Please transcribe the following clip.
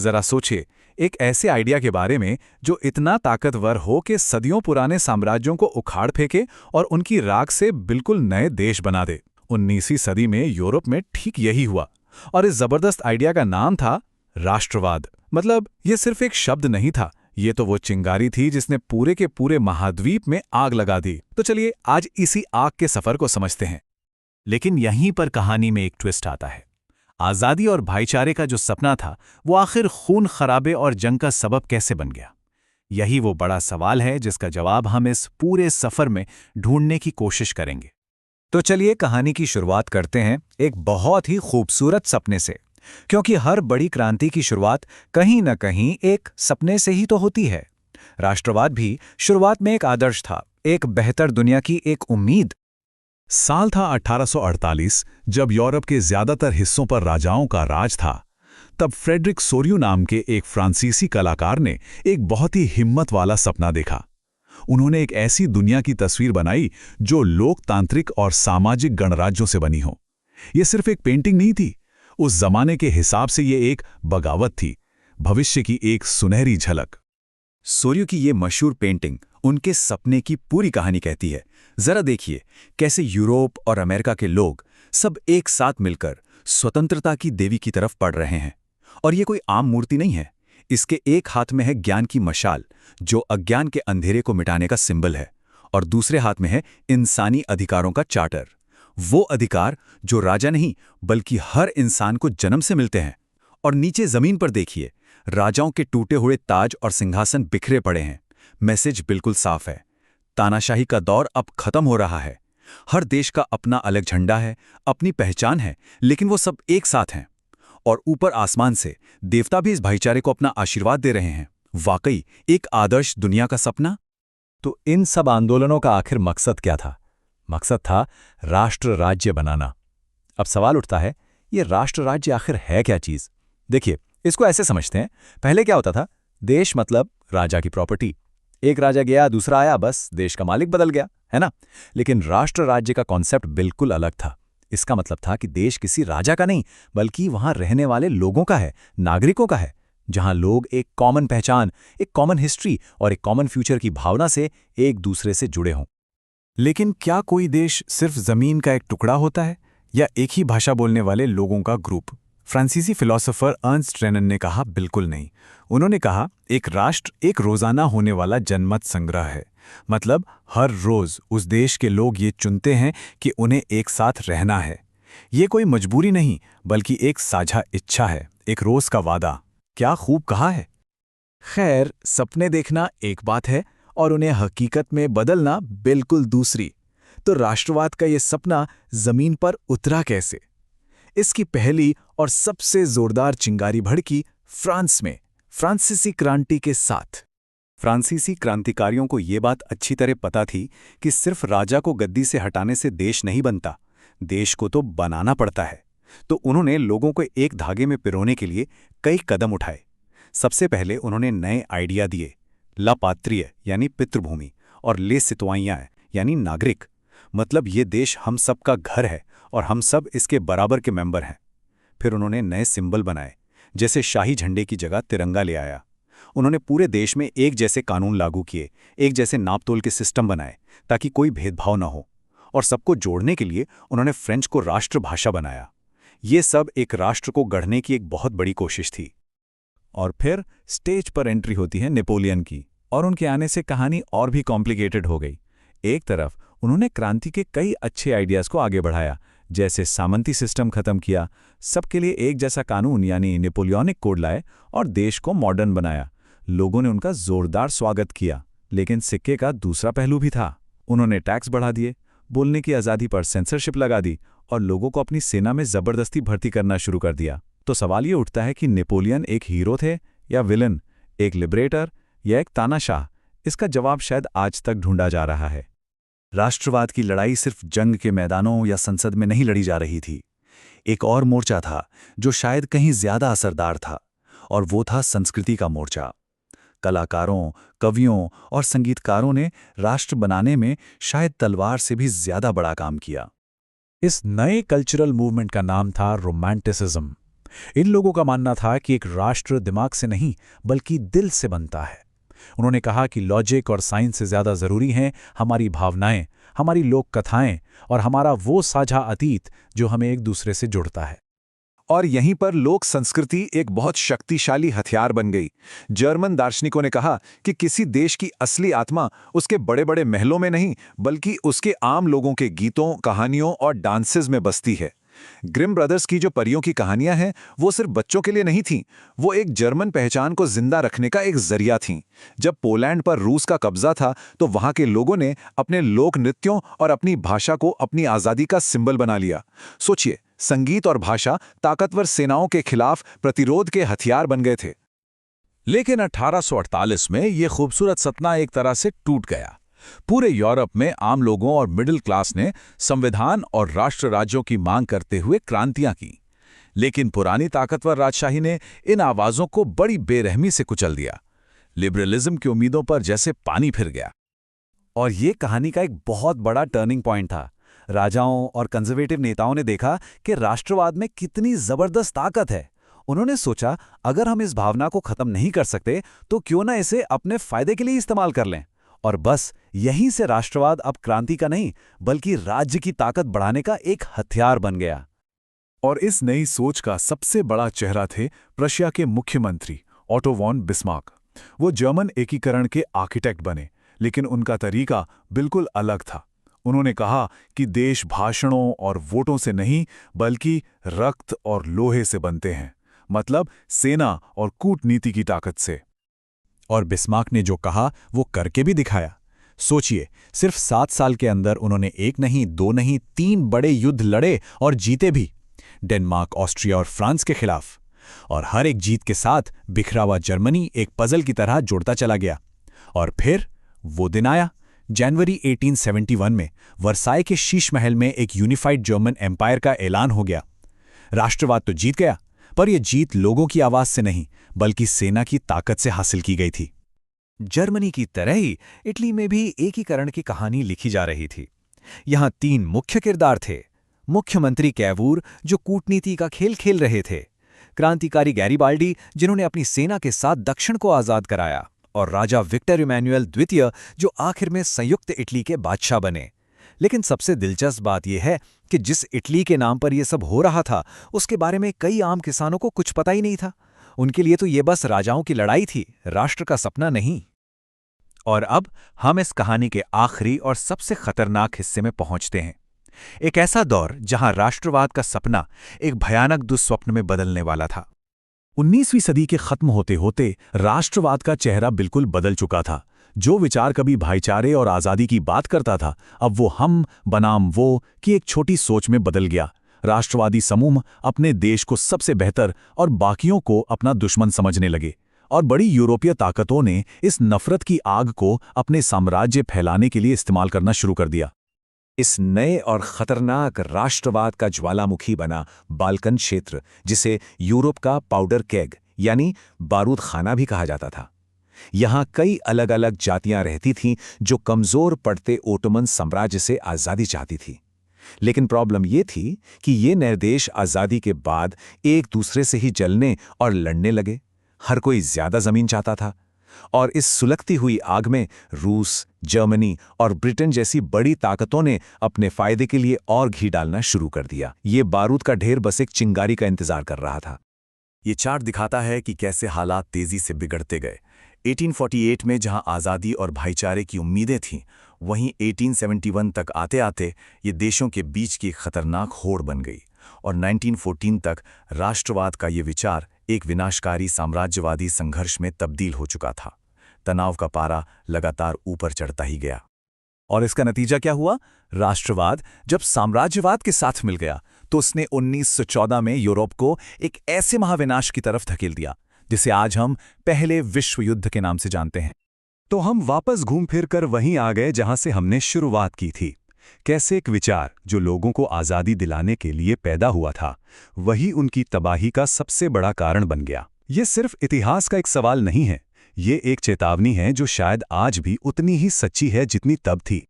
जरा सोचिए, एक ऐसे आइडिया के बारे में जो इतना ताकतवर हो कि सदियों पुराने साम्राज्यों को उखाड़ फेंके और उनकी राख से बिल्कुल नए देश बना दे। 19वीं सदी में यूरोप में ठीक यही हुआ, और इस जबरदस्त आइडिया का नाम था राष्ट्रवाद। मतलब ये सिर्फ एक शब्द नहीं था, ये तो वो चिंगारी थी जिसने पूरे के पूरे महाद्वीप में आग लगा दी। तो चलिए आज इसी आग के सफर को समझते हैं। लेकिन यहीं पर कहानी में एक ट्विस्ट आता है। आज़ादी और भाईचारे का जो सपना था वो आखिर खून खराबे और जंग का सबब कैसे बन गया? यही वो बड़ा सवाल है जिसका जवाब हम इस पूरे सफर में ढूंढने की कोशिश करेंगे। तो चलिए कहानी की शुरुआत करते हैं एक बहुत ही खूबसूरत सपने से, क्योंकि हर बड़ी क्रांति की शुरुआत कहीं न कहीं एक सपने से ही तो होती है। राष्ट्रवाद भी शुरुआत में एक आदर्श था, एक बेहतर दुनिया की एक उम्मीद। साल था 1848, जब यूरोप के ज्यादातर हिस्सों पर राजाओं का राज था। तब फ्रेडरिक सोरियू नाम के एक फ्रांसीसी कलाकार ने एक बहुत ही हिम्मत वाला सपना देखा। उन्होंने एक ऐसी दुनिया की तस्वीर बनाई जो लोकतांत्रिक और सामाजिक गणराज्यों से बनी हो। यह सिर्फ एक पेंटिंग नहीं थी, उस जमाने के हिसाब से ये एक बगावत थी, भविष्य की एक सुनहरी झलक। सोरियू की ये मशहूर पेंटिंग उनके सपने की पूरी कहानी कहती है। जरा देखिए कैसे यूरोप और अमेरिका के लोग सब एक साथ मिलकर स्वतंत्रता की देवी की तरफ बढ़ रहे हैं। और ये कोई आम मूर्ति नहीं है, इसके एक हाथ में है ज्ञान की मशाल जो अज्ञान के अंधेरे को मिटाने का सिंबल है, और दूसरे हाथ में है इंसानी अधिकारों का चार्टर, वो अधिकार जो राजा नहीं बल्कि हर इंसान को जन्म से मिलते हैं। और नीचे जमीन पर देखिए, राजाओं के टूटे हुए ताज और सिंहासन बिखरे पड़े हैं। मैसेज बिल्कुल साफ है, तानाशाही का दौर अब खत्म हो रहा है। हर देश का अपना अलग झंडा है, अपनी पहचान है, लेकिन वो सब एक साथ हैं। और ऊपर आसमान से देवता भी इस भाईचारे को अपना आशीर्वाद दे रहे हैं। वाकई एक आदर्श दुनिया का सपना। तो इन सब आंदोलनों का आखिर मकसद क्या था? मकसद था राष्ट्र राज्य बनाना। अब सवाल उठता है, ये राष्ट्र राज्य आखिर है क्या चीज? देखिए, इसको ऐसे समझते हैं, पहले क्या होता था? देश मतलब राजा की प्रॉपर्टी। एक राजा गया, दूसरा आया, बस देश का मालिक बदल गया, है ना? लेकिन राष्ट्र राज्य का कॉन्सेप्ट बिल्कुल अलग था। इसका मतलब था कि देश किसी राजा का नहीं बल्कि वहां रहने वाले लोगों का है, नागरिकों का है, जहां लोग एक कॉमन पहचान, एक कॉमन हिस्ट्री और एक कॉमन फ्यूचर की भावना से एक दूसरे से जुड़े हों। लेकिन क्या कोई देश सिर्फ जमीन का एक टुकड़ा होता है, या एक ही भाषा बोलने वाले लोगों का ग्रुप? फ्रांसीसी फिलोसोफर अर्न्स्ट रेनन ने कहा, बिल्कुल नहीं। उन्होंने कहा, एक राष्ट्र एक रोजाना होने वाला जनमत संग्रह है। मतलब हर रोज उस देश के लोग ये चुनते हैं कि उन्हें एक साथ रहना है। ये कोई मजबूरी नहीं बल्कि एक साझा इच्छा है, एक रोज का वादा। क्या खूब कहा है। खैर, सपने देखना एक बात है और उन्हें हकीकत में बदलना बिल्कुल दूसरी। तो राष्ट्रवाद का ये सपना जमीन पर उतरा कैसे? इसकी पहली और सबसे जोरदार चिंगारी भड़की फ्रांस में, फ्रांसीसी क्रांति के साथ। फ्रांसीसी क्रांतिकारियों को ये बात अच्छी तरह पता थी कि सिर्फ राजा को गद्दी से हटाने से देश नहीं बनता, देश को तो बनाना पड़ता है। तो उन्होंने लोगों को एक धागे में पिरोने के लिए कई कदम उठाए। सबसे पहले उन्होंने नए आइडिया दिए, ला पात्रिय यानी पितृभूमि, और ले सितवाइयां यानी नागरिक। मतलब ये देश हम सब का घर है और हम सब इसके बराबर के मेंबर हैं। फिर उन्होंने नए सिंबल बनाए, जैसे शाही झंडे की जगह तिरंगा ले आया। उन्होंने पूरे देश में एक जैसे कानून लागू किए, एक जैसे नापतोल के सिस्टम बनाए ताकि कोई भेदभाव न हो। और सबको जोड़ने के लिए उन्होंने फ्रेंच को राष्ट्रभाषा बनाया। ये सब एक राष्ट्र को गढ़ने की एक बहुत बड़ी कोशिश थी। और फिर स्टेज पर एंट्री होती है नेपोलियन की, और उनके आने से कहानी और भी कॉम्प्लिकेटेड हो गई। एक तरफ उन्होंने क्रांति के कई अच्छे आइडियाज को आगे बढ़ाया, जैसे सामंती सिस्टम खत्म किया, सबके लिए एक जैसा कानून यानी नेपोलियनिक कोड लाए और देश को मॉडर्न बनाया। लोगों ने उनका जोरदार स्वागत किया। लेकिन सिक्के का दूसरा पहलू भी था। उन्होंने टैक्स बढ़ा दिए, बोलने की आज़ादी पर सेंसरशिप लगा दी और लोगों को अपनी सेना में जबरदस्ती भर्ती करना शुरू कर दिया। तो सवाल ये उठता है कि नेपोलियन एक हीरो थे या विलन, एक लिबरेटर या एक तानाशाह? इसका जवाब शायद आज तक ढूंढा जा रहा है। राष्ट्रवाद की लड़ाई सिर्फ जंग के मैदानों या संसद में नहीं लड़ी जा रही थी। एक और मोर्चा था जो शायद कहीं ज्यादा असरदार था, और वो था संस्कृति का मोर्चा। कलाकारों, कवियों और संगीतकारों ने राष्ट्र बनाने में शायद तलवार से भी ज्यादा बड़ा काम किया। इस नए कल्चरल मूवमेंट का नाम था रोमांटिसिज्म। इन लोगों का मानना था कि एक राष्ट्र दिमाग से नहीं बल्कि दिल से बनता है। उन्होंने कहा कि लॉजिक और साइंस से ज़्यादा ज़रूरी हैं हमारी भावनाएं, हमारी लोक कथाएं और हमारा वो साझा अतीत जो हमें एक दूसरे से जुड़ता है। और यहीं पर लोक संस्कृति एक बहुत शक्तिशाली हथियार बन गई। जर्मन दार्शनिकों ने कहा कि किसी देश की असली आत्मा उसके बड़े बड़े महलों में नहीं बल्कि उसके आम लोगों के गीतों, कहानियों और डांसेस में बसती है। ग्रिम ब्रदर्स की जो परियों की कहानियां हैं वो सिर्फ बच्चों के लिए नहीं थीं, वो एक जर्मन पहचान को जिंदा रखने का एक जरिया थीं। जब पोलैंड पर रूस का कब्जा था तो वहां के लोगों ने अपने लोक नृत्यों और अपनी भाषा को अपनी आज़ादी का सिंबल बना लिया। सोचिए, संगीत और भाषा ताकतवर सेनाओं के खिलाफ प्रतिरोध के हथियार बन गए थे। लेकिन 1848 में ये खूबसूरत सपना एक तरह से टूट गया। पूरे यूरोप में आम लोगों और मिडिल क्लास ने संविधान और राष्ट्र राज्यों की मांग करते हुए क्रांतियां की, लेकिन पुरानी ताकतवर राजशाही ने इन आवाजों को बड़ी बेरहमी से कुचल दिया। लिबरलिज्म की उम्मीदों पर जैसे पानी फिर गया। और ये कहानी का एक बहुत बड़ा टर्निंग पॉइंट था। राजाओं और कंजर्वेटिव नेताओं ने देखा कि राष्ट्रवाद में कितनी जबरदस्त ताकत है। उन्होंने सोचा, अगर हम इस भावना को खत्म नहीं कर सकते तो क्यों ना इसे अपने फायदे के लिए इस्तेमाल कर लें। और बस यहीं से राष्ट्रवाद अब क्रांति का नहीं बल्कि राज्य की ताकत बढ़ाने का एक हथियार बन गया। और इस नई सोच का सबसे बड़ा चेहरा थे प्रशिया के मुख्यमंत्री ऑटो वॉन बिस्मार्क। वो जर्मन एकीकरण के आर्किटेक्ट बने, लेकिन उनका तरीका बिल्कुल अलग था। उन्होंने कहा कि देश भाषणों और वोटों से नहीं बल्कि रक्त और लोहे से बनते हैं, मतलब सेना और कूटनीति की ताकत से। और बिस्मार्क ने जो कहा वो करके भी दिखाया। सोचिए, सिर्फ 7 साल के अंदर उन्होंने 1 नहीं, 2 नहीं, 3 बड़े युद्ध लड़े और जीते भी। डेनमार्क, ऑस्ट्रिया और फ्रांस के खिलाफ। और हर एक जीत के साथ बिखरा हुआ जर्मनी एक पजल की तरह जुड़ता चला गया। और फिर वो दिन आया, जनवरी 1871 में वर्साई के शीश महल में एक यूनिफाइड जर्मन एम्पायर का ऐलान हो गया। राष्ट्रवाद तो जीत गया, पर यह जीत लोगों की आवाज से नहीं बल्कि सेना की ताकत से हासिल की गई थी। जर्मनी की तरह ही इटली में भी एकीकरण की कहानी लिखी जा रही थी। यहां 3 मुख्य किरदार थे। मुख्यमंत्री कैवूर, जो कूटनीति का खेल खेल रहे थे, क्रांतिकारी गैरिबाल्डी, जिन्होंने अपनी सेना के साथ दक्षिण को आजाद कराया, और राजा विक्टर इमैनुएल द्वितीय, जो आखिर में संयुक्त इटली के बादशाह बने। लेकिन सबसे दिलचस्प बात यह है कि जिस इटली के नाम पर यह सब हो रहा था उसके बारे में कई आम किसानों को कुछ पता ही नहीं था। उनके लिए तो ये बस राजाओं की लड़ाई थी, राष्ट्र का सपना नहीं। और अब हम इस कहानी के आखिरी और सबसे खतरनाक हिस्से में पहुंचते हैं। एक ऐसा दौर जहां राष्ट्रवाद का सपना एक भयानक दुस्वप्न में बदलने वाला था। 19वीं सदी के खत्म होते होते राष्ट्रवाद का चेहरा बिल्कुल बदल चुका था। जो विचार कभी भाईचारे और आज़ादी की बात करता था, अब वो हम बनाम वो की एक छोटी सोच में बदल गया। राष्ट्रवादी समूह अपने देश को सबसे बेहतर और बाकियों को अपना दुश्मन समझने लगे, और बड़ी यूरोपीय ताकतों ने इस नफरत की आग को अपने साम्राज्य फैलाने के लिए इस्तेमाल करना शुरू कर दिया। इस नए और खतरनाक राष्ट्रवाद का ज्वालामुखी बना बाल्कन क्षेत्र, जिसे यूरोप का पाउडर केग यानी बारूद खाना भी कहा जाता था। यहाँ कई अलग अलग जातियां रहती थीं जो कमजोर पड़ते ओटोमन साम्राज्य से आज़ादी चाहती थी। लेकिन प्रॉब्लम ये थी कि ये नए देश आज़ादी के बाद एक दूसरे से ही जलने और लड़ने लगे। हर कोई ज्यादा जमीन चाहता था, और इस सुलगती हुई आग में रूस, जर्मनी और ब्रिटेन जैसी बड़ी ताकतों ने अपने फायदे के लिए और घी डालना शुरू कर दिया। ये बारूद का ढेर बस एक चिंगारी का इंतजार कर रहा था। ये चार्ट दिखाता है कि कैसे हालात तेजी से बिगड़ते गए। 1848 में जहां आज़ादी और भाईचारे की उम्मीदें थीं, वहीं 1871 तक आते आते ये देशों के बीच की खतरनाक होड़ बन गई, और 1914 तक राष्ट्रवाद का ये विचार एक विनाशकारी साम्राज्यवादी संघर्ष में तब्दील हो चुका था। तनाव का पारा लगातार ऊपर चढ़ता ही गया। और इसका नतीजा क्या हुआ? राष्ट्रवाद जब साम्राज्यवाद के साथ मिल गया तो उसने 1914 में यूरोप को एक ऐसे महाविनाश की तरफ धकेल दिया जिसे आज हम पहले विश्व युद्ध के नाम से जानते हैं। तो हम वापस घूम फिर कर वहीं आ गए जहां से हमने शुरुआत की थी। कैसे एक विचार जो लोगों को आज़ादी दिलाने के लिए पैदा हुआ था, वही उनकी तबाही का सबसे बड़ा कारण बन गया। ये सिर्फ इतिहास का एक सवाल नहीं है, ये एक चेतावनी है जो शायद आज भी उतनी ही सच्ची है जितनी तब थी।